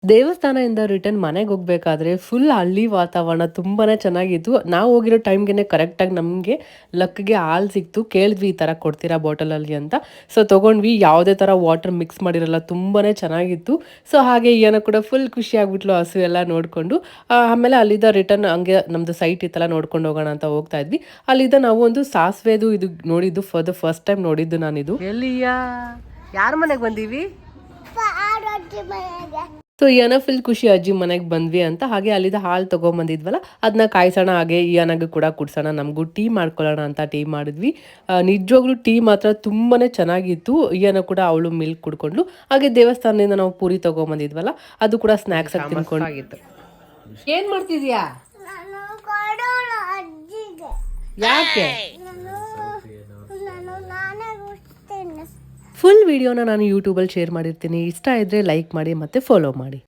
ದೇವಸ್ಥಾನದಿಂದ ರಿಟರ್ನ್ ಮನೆಗೆ ಹೋಗ್ಬೇಕಾದ್ರೆ ಫುಲ್ ಹಳ್ಳಿ ವಾತಾವರಣ ತುಂಬಾನೇ ಚೆನ್ನಾಗಿತ್ತು. ನಾವು ಹೋಗಿರೋ ಟೈಮ್ಗೆನೆ ಕರೆಕ್ಟಾಗಿ ನಮಗೆ ಲಕ್ಗೆ ಹಾಲು ಸಿಕ್ತು. ಕೇಳಿದ್ವಿ ಈ ಥರ ಕೊಡ್ತೀರಾ ಬಾಟಲಲ್ಲಿ ಅಂತ. ಸೊ ತೊಗೊಂಡ್ವಿ. ಯಾವುದೇ ಥರ ವಾಟರ್ ಮಿಕ್ಸ್ ಮಾಡಿರಲ್ಲ, ತುಂಬಾನೇ ಚೆನ್ನಾಗಿತ್ತು. ಸೊ ಹಾಗೆ ಈಯನ ಕೂಡ ಫುಲ್ ಖುಷಿ ಆಗ್ಬಿಟ್ಲು ಹಸು ಎಲ್ಲ ನೋಡಿಕೊಂಡು. ಆಮೇಲೆ ಅಲ್ಲಿದ್ದ ರಿಟರ್ನ್ ಹಂಗೆ ನಮ್ಮದು ಸೈಟ್ ಇತ್ತಲ್ಲ ನೋಡ್ಕೊಂಡು ಹೋಗೋಣ ಅಂತ ಹೋಗ್ತಾ ಇದ್ವಿ. ಅಲ್ಲಿದ್ದ ನಾವು ಒಂದು ಸಾಸಿವೆದು ಇದು ನೋಡಿದ್ದು ಫಾರ್ ದ ಫಸ್ಟ್ ಟೈಮ್ ನೋಡಿದ್ದು ನಾನಿದು. ಎಲ್ಲಿಯಾ ಯಾರ ಮನೆಗೆ ಬಂದೀವಿ? ಸೊ ಈಯನ ಫುಲ್ ಖುಷಿ ಅಜ್ಜಿ ಮನೆಗೆ ಬಂದ್ವಿ ಅಂತ. ಹಾಗೆ ಅಲ್ಲಿದ್ದ ಹಾಲು ತೊಗೊಂಬಂದಿದ್ವಲ್ಲ ಅದನ್ನ ಕಾಯಿಸೋಣ, ಹಾಗೆ ಈಯನಾಗೂ ಕೂಡ ಕುಡ್ಸೋಣ, ನಮಗೂ ಟೀ ಮಾಡ್ಕೊಳ್ಳೋಣ ಅಂತ ಟೀ ಮಾಡಿದ್ವಿ. ನಿಜವಾಗ್ಲೂ ಟೀ ಮಾತ್ರ ತುಂಬಾನೇ ಚೆನ್ನಾಗಿತ್ತು. ಈಯನ ಕೂಡ ಅವಳು ಮಿಲ್ಕ್ ಕುಡ್ಕೊಂಡ್ಲು. ಹಾಗೆ ದೇವಸ್ಥಾನದಿಂದ ನಾವು ಪೂರಿ ತೊಗೊಂಬಂದಿದ್ವಲ್ಲ ಅದು ಕೂಡ ಸ್ನ್ಯಾಕ್ಸ್ ಆಗಿ ತಿನ್ಕೊಂಡಿತ್ತು. ಏನ್ ಮಾಡ್ತಿದ್ಯಾ? ಯಾಕೆ? ಫುಲ್ ವಿಡಿಯೋನ ನಾನು ಯೂಟ್ಯೂಬಲ್ಲಿ ಶೇರ್ ಮಾಡಿರ್ತೀನಿ. ಇಷ್ಟ ಇದ್ದರೆ ಲೈಕ್ ಮಾಡಿ ಮತ್ತು ಫಾಲೋ ಮಾಡಿ.